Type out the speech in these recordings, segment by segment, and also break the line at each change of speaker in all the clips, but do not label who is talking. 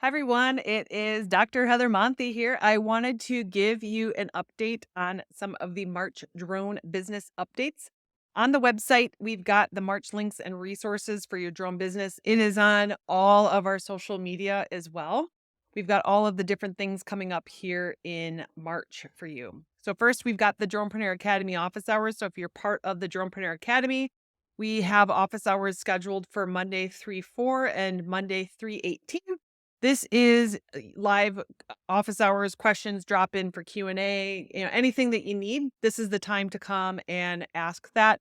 Hi, everyone. It is Dr. Heather Monty here. I wanted to give you an update on some of the March drone business updates. On the website, we've got the March links and resources for your drone business. It is on all of our social media as well. We've got all of the different things coming up here in March for you. So, first, we've got the Dronepreneur Academy office hours. So, if you're part of the Dronepreneur Academy, we have office hours scheduled for Monday 3/4 and Monday 3/18. This is live office hours, questions drop in for Q&A, anything that you need. This is the time to come and ask that.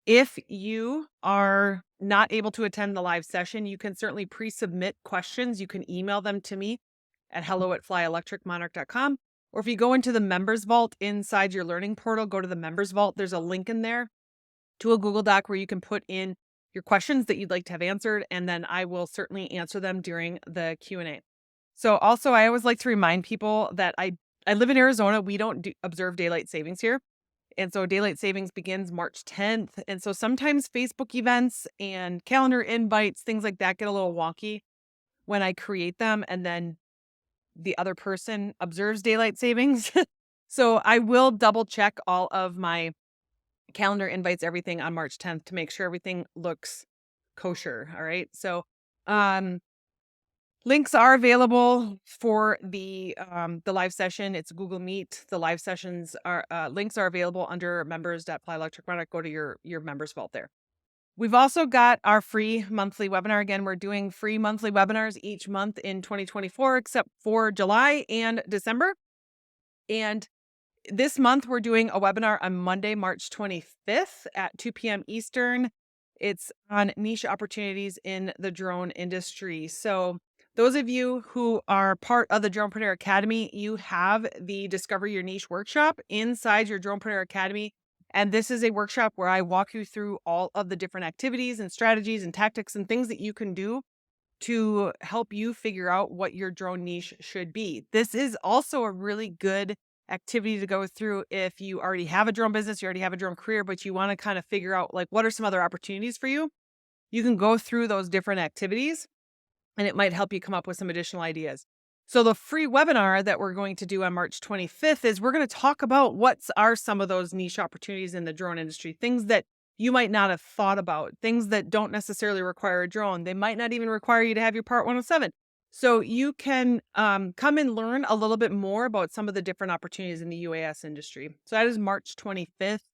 If you are not able to attend the live session, you can certainly pre-submit questions. You can email them to me at hello@flyelectricmonarch.com. Or if you go into the members vault inside your learning portal, go to the members vault. There's a link in there to a Google Doc where you can put in your questions that you'd like to have answered, and then I will certainly answer them during the Q&A. So also, I always like to remind people that I live in Arizona. We don't observe daylight savings here. And so daylight savings begins March 10th. And so sometimes Facebook events and calendar invites, things like that get a little wonky when I create them and then the other person observes daylight savings. So I will double check all of my calendar invites, everything on March 10th to make sure everything looks kosher. All right. So um links are available for the live session. It's Google Meet. The live sessions are links are available under members.flyelectricmonarch. Go to your members vault there. We've also got our free monthly webinar. Again, we're doing free monthly webinars each month in 2024, except for July and December. And this month, we're doing a webinar on Monday, March 25th at 2 p.m. Eastern. It's on niche opportunities in the drone industry. So, those of you who are part of the Dronepreneur Academy, you have the Discover Your Niche workshop inside your Dronepreneur Academy. And this is a workshop where I walk you through all of the different activities and strategies and tactics and things that you can do to help you figure out what your drone niche should be. This is also a really good activity to go through if you already have a drone business, you already have a drone career, but you want to kind of figure out like what are some other opportunities for you. You can go through those different activities and it might help you come up with some additional ideas. So the free webinar that we're going to do on March 25th is we're going to talk about what are some of those niche opportunities in the drone industry, things that you might not have thought about, things that don't necessarily require a drone. They might not even require you to have your Part 107. So you can come and learn a little bit more about some of the different opportunities in the UAS industry. So that is March 25th.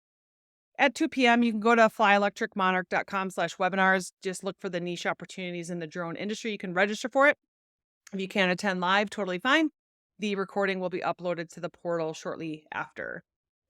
At 2 p.m., you can go to flyelectricmonarch.com/webinars. Just look for the niche opportunities in the drone industry. You can register for it. If you can't attend live, totally fine. The recording will be uploaded to the portal shortly after.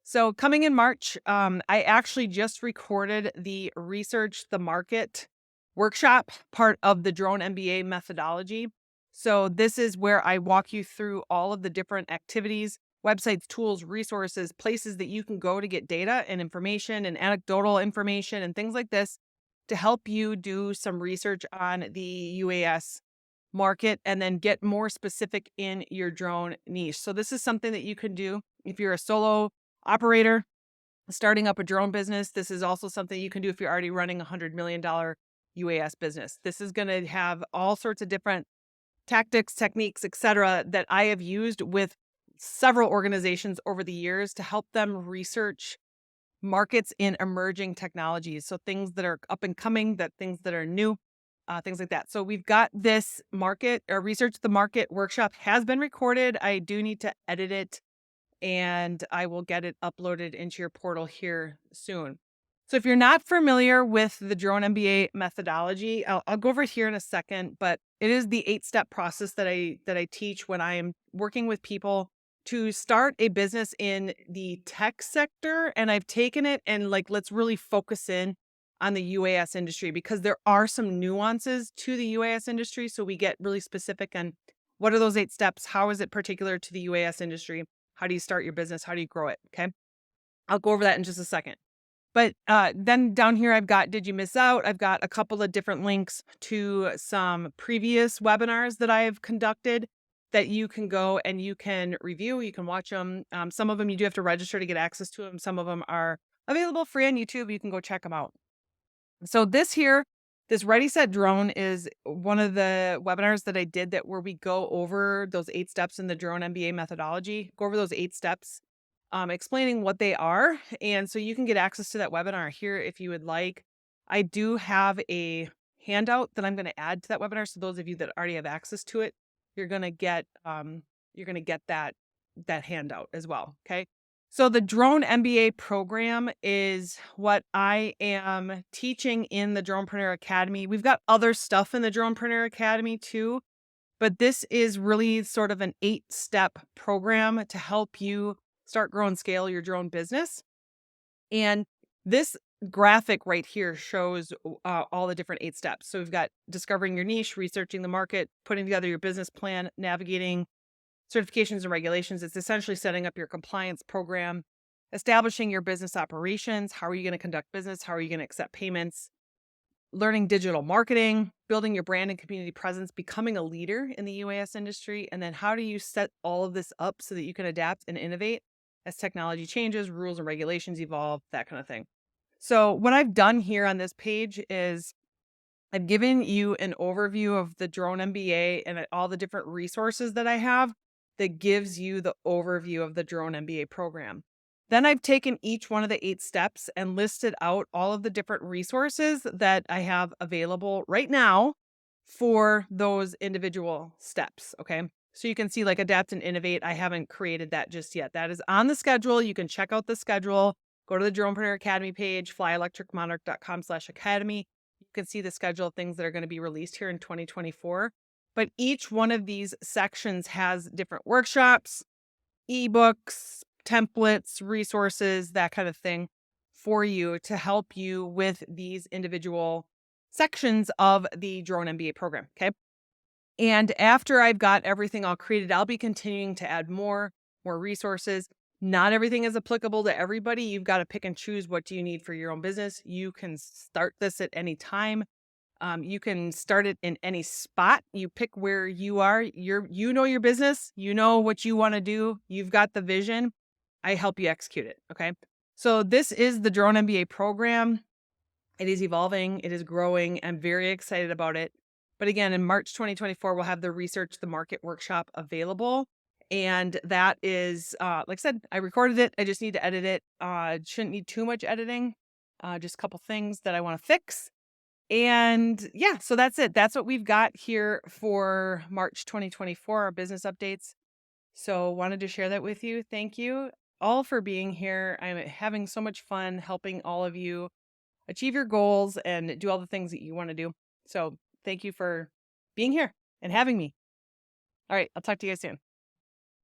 So coming in March, I actually just recorded the Research the Market workshop, part of the Drone MBA methodology. So this is where I walk you through all of the different activities, websites, tools, resources, places that you can go to get data and information and anecdotal information and things like this to help you do some research on the UAS market and then get more specific in your drone niche. So this is something that you can do if you're a solo operator starting up a drone business. This is also something you can do if you're already running $100 million UAS business. This is going to have all sorts of different tactics, techniques, etc. that I have used with several organizations over the years to help them research markets in emerging technologies. So things that are up and coming, that things that are new, things like that. So we've got this market or research the market workshop has been recorded. I do need to edit it and I will get it uploaded into your portal here soon. So if you're not familiar with the Drone MBA methodology, I'll go over it here in a second, but it is the 8-step process that I teach when I am working with people to start a business in the tech sector. And I've taken it and like, let's really focus in on the UAS industry because there are some nuances to the UAS industry. So we get really specific on what are those 8 steps? How is it particular to the UAS industry? How do you start your business? How do you grow it? Okay. I'll go over that in just a second. But then down here, I've got Did You Miss Out? I've got a couple of different links to some previous webinars that I've conducted that you can go and you can review. You can watch them. Some of them you do have to register to get access to them. Some of them are available free on YouTube. You can go check them out. So this here This Ready Set Drone is one of the webinars that I did that where we go over those 8 steps in the drone MBA methodology, go over those 8 steps, explaining what they are. And so you can get access to that webinar here if you would like. I do have a handout that I'm going to add to that webinar. So those of you that already have access to it, you're going to get that handout as well. Okay. So the Drone MBA program is what I am teaching in the Dronepreneur Academy. We've got other stuff in the Dronepreneur Academy too, but this is really sort of an 8-step program to help you start, grow, and scale your drone business. And this graphic right here shows all the different 8 steps. So we've got discovering your niche, researching the market, putting together your business plan, navigating certifications and regulations. It's essentially setting up your compliance program, establishing your business operations. How are you going to conduct business? How are you going to accept payments? Learning digital marketing, building your brand and community presence, becoming a leader in the UAS industry. And then how do you set all of this up so that you can adapt and innovate as technology changes, rules and regulations evolve, that kind of thing. So what I've done here on this page is I've given you an overview of the Drone MBA and all the different resources that I have that gives you the overview of the Drone MBA program. Then I've taken each one of the 8 steps and listed out all of the different resources that I have available right now for those individual steps. Okay. So you can see like adapt and innovate. I haven't created that just yet. That is on the schedule. You can check out the schedule. Go to the Dronepreneur Academy page, flyelectricmonarch.com/academy. You can see the schedule of things that are going to be released here in 2024. But each one of these sections has different workshops, ebooks, templates, resources, that kind of thing for you to help you with these individual sections of the Drone MBA program. Okay. And after I've got everything all created, I'll be continuing to add more resources. Not everything is applicable to everybody. You've got to pick and choose what do you need for your own business. You can start this at any time. You can start it in any spot. You pick where you are. You know your business. You know what you want to do. You've got the vision. I help you execute it. Okay. So this is the Drone MBA program. It is evolving. It is growing. I'm very excited about it. But again, in March 2024, we'll have the Research the Market workshop available. And that is, like I said, I recorded it. I just need to edit it. Shouldn't need too much editing. Just a couple things that I want to fix. And yeah, so that's it. That's what we've got here for March 2024, our business updates. So wanted to share that with you. Thank you all for being here. I'm having so much fun helping all of you achieve your goals and do all the things that you want to do. So thank you for being here and having me. All right, I'll talk to you guys soon.